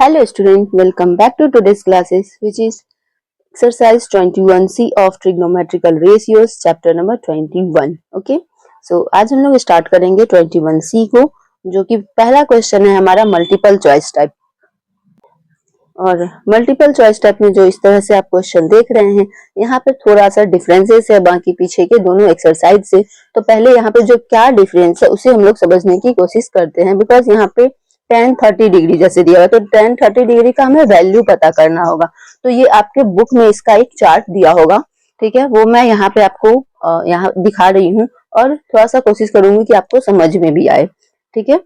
Hello student, welcome back to today's classes which is exercise 21C of trigonometrical ratios chapter number 21. Okay, so आज हम लोग start करेंगे 21C को, जो कि पहला क्वेश्चन है हमारा मल्टीपल चॉइस टाइप। और मल्टीपल चॉइस टाइप में जो इस तरह से आप क्वेश्चन देख रहे हैं, यहाँ पे थोड़ा सा डिफरेंसेस है बाकी पीछे के दोनों एक्सरसाइज से। तो पहले यहाँ पे जो क्या डिफरेंस है उसे हम लोग समझने की कोशिश करते हैं, बिकॉज यहाँ पे tan 30 डिग्री जैसे दिया हुआ, तो tan 30 डिग्री का हमें वैल्यू पता करना होगा। तो ये आपके बुक में इसका एक चार्ट दिया होगा, ठीक है, वो मैं यहाँ पे आपको यहाँ दिखा रही हूँ और थोड़ा सा कोशिश करूंगी कि आपको समझ में भी आए, ठीक है।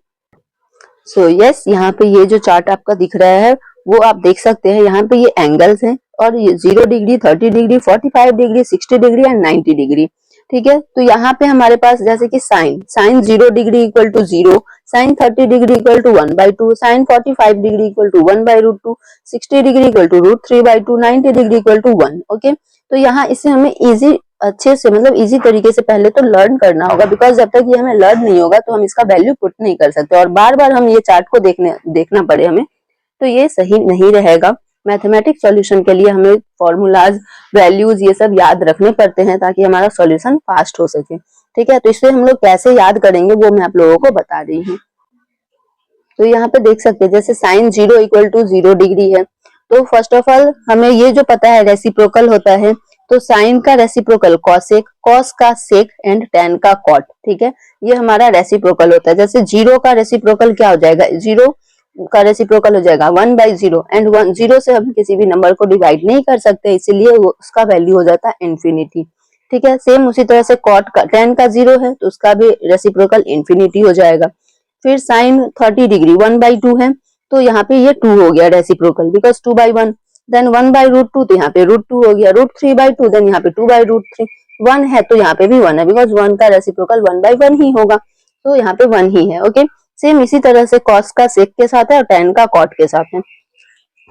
सो यस, यहाँ पे ये जो चार्ट आपका दिख रहा है वो आप देख सकते हैं। यहाँ पे ये एंगल्स हैं और ये 0 degree, 30 degree, 45 degree, 60 degree and 90 degree, ठीक है। तो यहाँ पे हमारे पास जैसे कि sine 0 degree equal to 0, sine 30 degree equal to 1/2, sine 45 degree equal to 1/√2, 60 degree equal to √3/2, 90 degree equal to 1। Okay, तो यहाँ इसे हमें इजी अच्छे से मतलब इजी तरीके से पहले तो लर्न करना होगा, बिकॉज जब तक ये हमें लर्न नहीं होगा तो हम इसका वैल्यू पुट नहीं कर सकते और बार बार हम ये चार्ट को देखना पड़े हमें, तो ये सही नहीं रहेगा। मैथमेटिक्स सॉल्यूशन के लिए हमें फॉर्मूलाज, वैल्यूज ये सब याद रखने पड़ते हैं ताकि हमारा सॉल्यूशन फास्ट हो सके, ठीक है। तो इससे हम लोग कैसे याद करेंगे वो मैं आप लोगों को बता रही हूँ। तो यहाँ पे देख सकते हैं जैसे साइन 0 इक्वल टू 0 डिग्री है, तो फर्स्ट ऑफ ऑल हमें ये जो पता है रेसिप्रोकल होता है, तो साइन का रेसिप्रोकल कॉसेक, कॉस का सेक एंड टेन का कॉट, ठीक है, ये हमारा रेसिप्रोकल होता है। जैसे 0 का रेसिप्रोकल क्या हो जाएगा, 0 का रेसिप्रोकल हो जाएगा 1/0 एंड 0 से हम किसी भी नंबर को डिवाइड नहीं कर सकते, इसीलिए उसका वैल्यू हो जाता है इंफिनिटी, ठीक है। सेम उसी तरह से कॉट का टेन का 0 है तो उसका भी रेसिप्रोकल इंफिनिटी हो जाएगा। फिर साइन 30 डिग्री 1/2 है, तो यहाँ पे ये 2 हो गया रेसिप्रोकल, बिकॉज 2/1, देन 1/√2, तो यहाँ पे √2 हो गया, √3/2, देन यहाँ पे 2/√3, 1 है तो यहाँ पे भी 1 है, बिकॉज 1 का रेसिप्रोकल 1/1 ही होगा, तो यहाँ पे 1 ही है। ओके, सेम इसी तरह से कॉस का सेक के साथ है और टेन का कॉट के साथ है।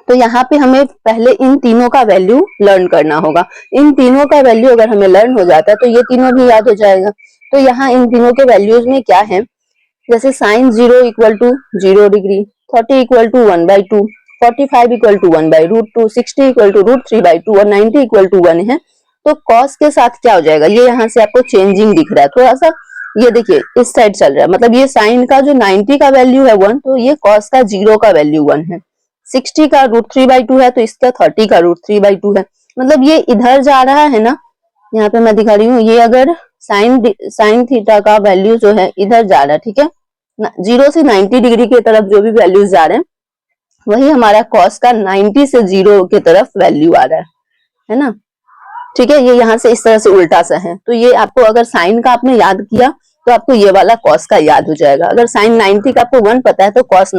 तो यहाँ पे हमें पहले इन तीनों का वैल्यू लर्न करना होगा। इन तीनों का वैल्यू अगर हमें लर्न हो जाता है तो ये तीनों भी याद हो जाएगा। तो यहाँ इन तीनों के वैल्यूज में क्या है, जैसे sine 0 equal to 0 degree, 30 equal to 1/2, 45 equal to 1/√2, 60 equal to √3/2 और 90 इक्वल टू 1 है। तो कॉस के साथ क्या हो जाएगा, ये यहाँ से आपको चेंजिंग दिख रहा है थोड़ा सा, ये देखिए इस साइड चल रहा है, मतलब ये साइन का जो 90 का वैल्यू है 1, तो ये कॉस का 0 का वैल्यू 1 है। 60 का √3/2 है तो इसका 30 का √3/2 है, मतलब ये इधर जा रहा है ना, यहाँ पे मैं दिखा रही हूँ, ये अगर साइन थीटा का वैल्यू जो है इधर जा रहा है, ठीक है, 0 से 90 डिग्री की तरफ जो भी वैल्यूज जा रहे हैं वही हमारा कॉस का 90 से 0 की तरफ वैल्यू आ रहा है ना, ठीक है। ये यहाँ से इस तरह से उल्टा सा है, तो ये आपको अगर साइन का आपने याद किया तो आपको ये वाला कॉस का याद हो जाएगा। अगर साइन 90 का आपको 1 पता है तो कॉस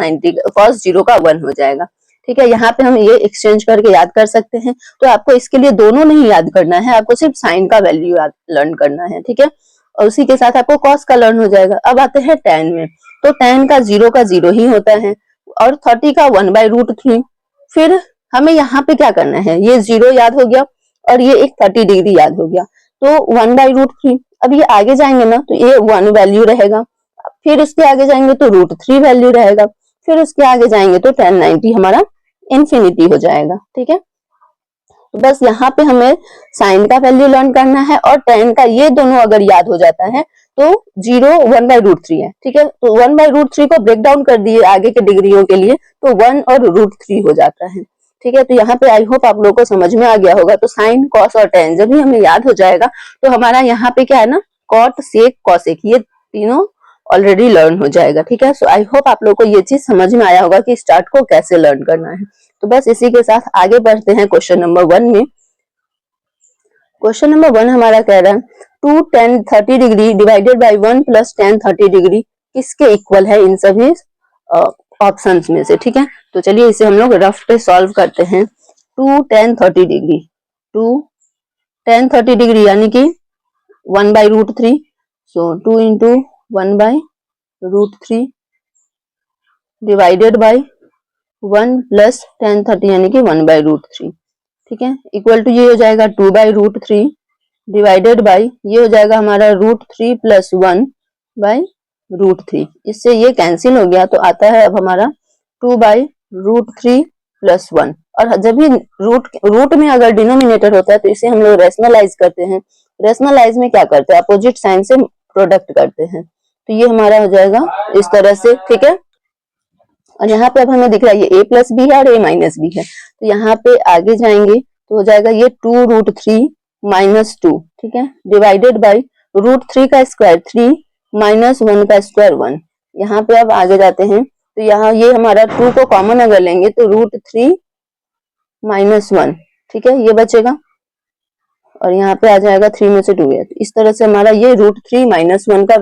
0 का 1 हो जाएगा, ठीक है। यहाँ पे हम ये एक्सचेंज करके याद कर सकते हैं। तो आपको इसके लिए दोनों नहीं याद करना है, आपको सिर्फ साइन का वैल्यू लर्न करना है, ठीक है, और उसी के साथ आपको कॉस का लर्न हो जाएगा। अब आते हैं टेन में, तो टेन का 0 का 0 ही होता है और 30 का 1/√3। फिर हमें यहाँ पे क्या करना है, ये 0 याद हो गया और ये एक 30 डिग्री याद हो गया, तो 1/√3। अब ये आगे जाएंगे ना तो ये 1 वैल्यू रहेगा, फिर उसके आगे जाएंगे तो √3 वैल्यू रहेगा, फिर उसके आगे जाएंगे तो tan 90 हमारा इंफिनिटी हो जाएगा, ठीक है। तो बस यहाँ पे हमें साइन का वैल्यू लर्न करना है और tan का, ये दोनों अगर याद हो जाता है तो 0 1/√3 है, ठीक है। तो 1/√3 को ब्रेक डाउन कर दिए आगे के डिग्रियों के लिए तो 1 और √3 हो जाता है, ठीक है। तो यहाँ पे आई होप आप लोगों को समझ में आ गया होगा। तो साइन, कॉस और टेन जब भी हमें याद हो जाएगा तो हमारा यहाँ पे क्या है ना, कॉट, सेक, कॉसेक, ये तीनों ऑलरेडी लर्न हो जाएगा, ठीक है। सो आई होप आप लोगों को ये चीज समझ में आया होगा कि स्टार्ट को कैसे लर्न करना है। तो बस इसी के साथ आगे बढ़ते हैं क्वेश्चन नंबर 1 में। क्वेश्चन नंबर 1 हमारा कह रहा है 2 tan 30 degree divided by 1 plus tan 30 degree किसके इक्वल है इन सभी ऑप्शंस में से, ठीक है। तो चलिए इसे हम लोग रफ पे सॉल्व करते हैं। 2 tan 30 डिग्री, 2 tan 30 डिग्री यानी कि 1/√3, सो 2 into 1/√3 divided by 1 plus tan 30 यानी कि 1/√3, ठीक है, इक्वल टू ये हो जाएगा 2/√3 डिवाइडेड बाई ये हो जाएगा हमारा √3 प्लस 1/√3। इससे ये कैंसिल हो गया तो आता है अब हमारा 2/√3 √3 + 1। और जब भी रूट में अगर डिनोमिनेटर होता है तो इसे हम लोग रेशनलाइज करते हैं। रेशनलाइज में क्या करते हैं, अपोजिट साइन से प्रोडक्ट करते हैं। तो ये हमारा हो जाएगा इस तरह से, ठीक है। और यहाँ पे अब हमें दिख रहा है ये a प्लस बी है और a माइनस बी है। तो यहाँ पे आगे जाएंगे तो हो जाएगा ये 2√3 - 2, ठीक है, डिवाइडेड बाई √3 का स्क्वायर 3 - 1 का स्क्वायर 1। यहाँ पे अब आगे जाते हैं तो यहाँ ये हमारा 2 को कॉमन अगर लेंगे तो √3 - 1, ठीक है, ये बचेगा। और यहाँ पे आ जाएगा 3 में से 2 है। इस तरह से हमारा ये √3 - 1 का,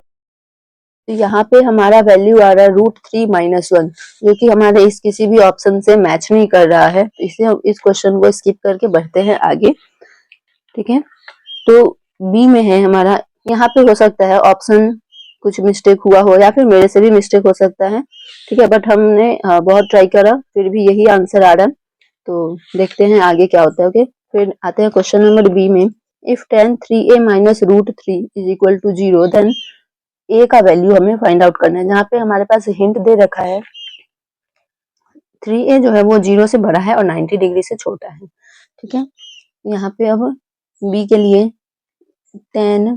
तो यहाँ पे हमारा वैल्यू आ रहा है √3 - 1, जो कि हमारे इस किसी भी ऑप्शन से मैच नहीं कर रहा है। तो इसे हम इस क्वेश्चन को स्किप करके बढ़ते हैं आगे, ठीक है। तो बी में है हमारा, यहाँ पे हो सकता है ऑप्शन कुछ मिस्टेक हुआ हो या फिर मेरे से भी मिस्टेक हो सकता है, ठीक है, बट हमने बहुत ट्राई करा फिर भी यही आंसर आ रहा है। तो देखते हैं आगे क्या होता है। ओके, फिर आते हैं क्वेश्चन नंबर बी में। If tan 3a - √3 = 0 then a का वैल्यू हमें फाइंड आउट करना है। जहाँ पे हमारे पास हिंट दे रखा है 3a जो है वो 0 से बड़ा है और 90 डिग्री से छोटा है, ठीक है। यहाँ पे अब b के लिए tan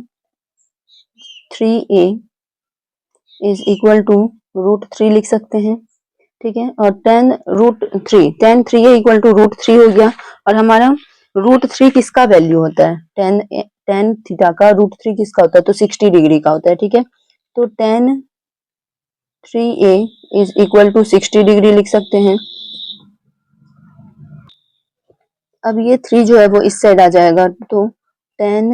3a = √3 लिख सकते हैं, ठीक है। और tan 3a = √3 हो गया। और हमारा √3 किसका वैल्यू होता है, tan थीटा का √3 किसका होता है, तो 60 डिग्री का होता है, ठीक है। तो tan 3a = 60 डिग्री लिख सकते हैं। अब ये 3 जो है वो इस साइड आ जाएगा, तो tan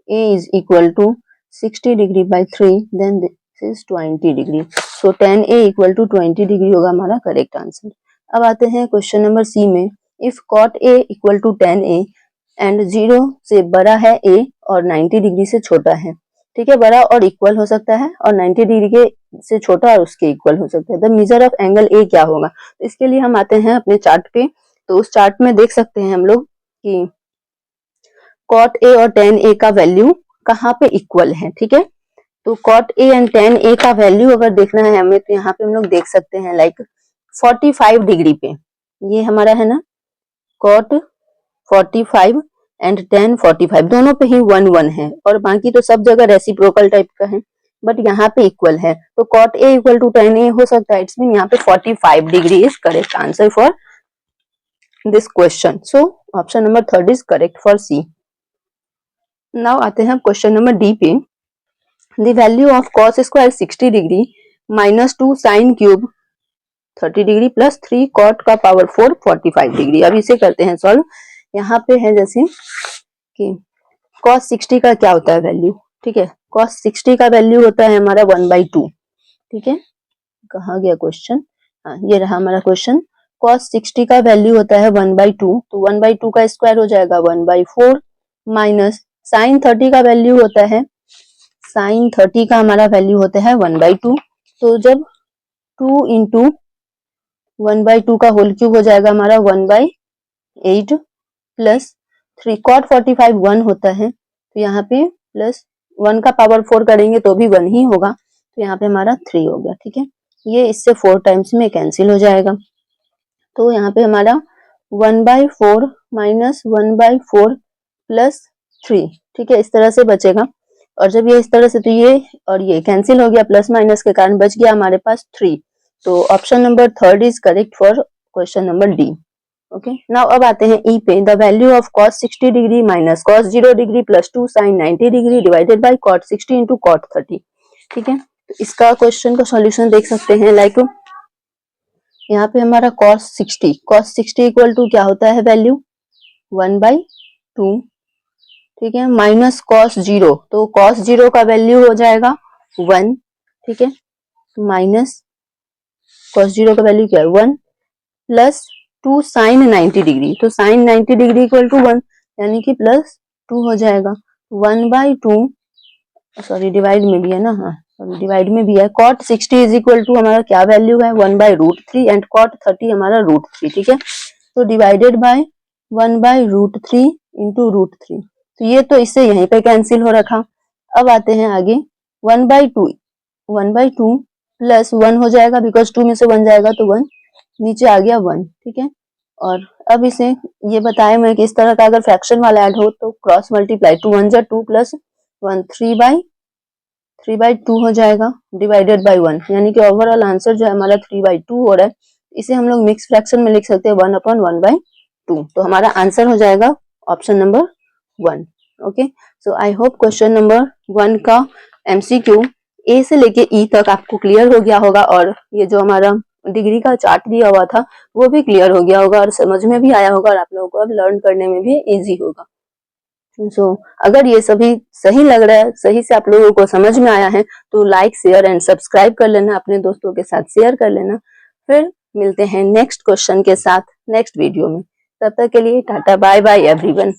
a = 60 degree by 3 then this is 20 degree. So tan a = 20 degree होगा हमारा करेक्ट आंसर। अब आते हैं क्वेश्चन नंबर सी में। If cot a = tan a and 0 से बड़ा है a और 90 डिग्री से छोटा है, ठीक है, बड़ा और इक्वल हो सकता है और 90 डिग्री के से छोटा और उसके इक्वल हो सकता है। The measure of angle A क्या होगा। इसके लिए हम आते हैं अपने चार्ट पे। तो उस चार्ट में देख सकते हैं हम लोग कि cot a और tan a का वैल्यू कहाँ पे इक्वल है, ठीक है। तो cot a and tan a का वैल्यू अगर देखना है हमें तो यहाँ पे हम लोग देख सकते हैं लाइक 45 डिग्री पे ये हमारा है ना, cot 45 एंड tan 45 दोनों पे ही 1 1 है और बाकी तो सब जगह रेसिप्रोकल टाइप का है, बट यहाँ पे इक्वल है। तो cot a = tan a हो सकता है। इट्स मीन यहाँ पे 45 degree is correct answer for this question. So option number 3 is correct for C. Now आते हैं क्वेश्चन नंबर डी पे। The value of cos square 60 degree -2 sin cube 30 degree plus 3 cot का power 4 45 degree. अब इसे करते हैं solve. यहाँ पे है जैसे कि cos 60 का क्या होता है वैल्यू, ठीक है, cos 60 का वैल्यू होता है हमारा 1/2, ठीक है। कहाँ गया क्वेश्चन, हाँ ये रहा हमारा क्वेश्चन। cos 60 का वैल्यू होता है 1/2, तो 1/2 का स्क्वायर हो जाएगा 1/4 माइनस sin 30 का वैल्यू होता है, sin 30 का हमारा वैल्यू होता है 1/2। तो जब 2 इंटू 1/2 का होल क्यूब हो जाएगा हमारा 1/8 प्लस 3 cot 45 1 होता है, तो यहाँ पे प्लस 1 का पावर 4 करेंगे तो भी 1 ही होगा, तो यहाँ पे हमारा 3 हो गया, ठीक है। ये इससे 4 टाइम्स में कैंसिल हो जाएगा, तो यहाँ पे हमारा 1/4 माइनस 1/4 प्लस 3, ठीक है, इस तरह से बचेगा। और जब ये इस तरह से, तो ये और ये कैंसिल हो गया, प्लस माइनस के कारण बच गया हमारे पास 3। तो option number 3 is correct for question number D. Okay, now अब आते हैं ई पे। The value of cos 60 degree minus cos 0 degree plus 2 sin 90 degree divided by cot 60 into cot 30, ठीक है। तो इसका क्वेश्चन का सॉल्यूशन देख सकते हैं लाइक यहाँ पे हमारा cos 60 इक्वल टू क्या होता है वैल्यू 1/2, ठीक है, माइनस cos 0, तो cos 0 का वैल्यू हो जाएगा 1, ठीक है, माइनस cos 0 का वैल्यू क्या है 1 प्लस 2 sin 90 डिग्री, तो sin 90 डिग्री इक्वल टू 1 यानी कि प्लस 2 हो जाएगा 1/2, सॉरी डिवाइड में भी है ना, हाँ सॉरी डिवाइड में भी है। cot 60 इज इक्वल टू हमारा क्या वैल्यू है 1/√3 एंड cot 30 हमारा √3, ठीक है। तो डिवाइडेड बाय 1/√3 इंटू √3, तो ये तो इससे यहीं पे कैंसिल हो रखा। अब आते हैं आगे 1/2 प्लस 1 हो जाएगा बिकॉज 2 में से 1 जाएगा तो 1 नीचे आ गया 1, ठीक है। और अब इसे ये बताया मैं कि इस तरह का अगर फ्रैक्शन वाला ऐड हो तो क्रॉस मल्टीप्लाई, 2 1 जा 2 प्लस 1 3/2 हो जाएगा डिवाइडेड बाय 1, यानी कि ओवरऑल आंसर जो है हमारा 3/2 हो रहा है। इसे हम लोग मिक्स फ्रैक्शन में लिख सकते हैं 1/1/2। तो हमारा आंसर हो जाएगा option number 1। Okay, so I hope question number 1 का एमसीक्यू ए से लेके ई तक आपको क्लियर हो गया होगा, और ये जो हमारा डिग्री का चार्ट दिया हुआ था वो भी क्लियर हो गया होगा और समझ में भी आया होगा, और आप लोगों को अब लर्न करने में भी इजी होगा। अगर ये सभी सही लग रहा है, सही से आप लोगों को समझ में आया है, तो लाइक शेयर एंड सब्सक्राइब कर लेना, अपने दोस्तों के साथ शेयर कर लेना। फिर मिलते हैं नेक्स्ट क्वेश्चन के साथ नेक्स्ट वीडियो में। तब तक के लिए टाटा बाय बाय एवरीवन।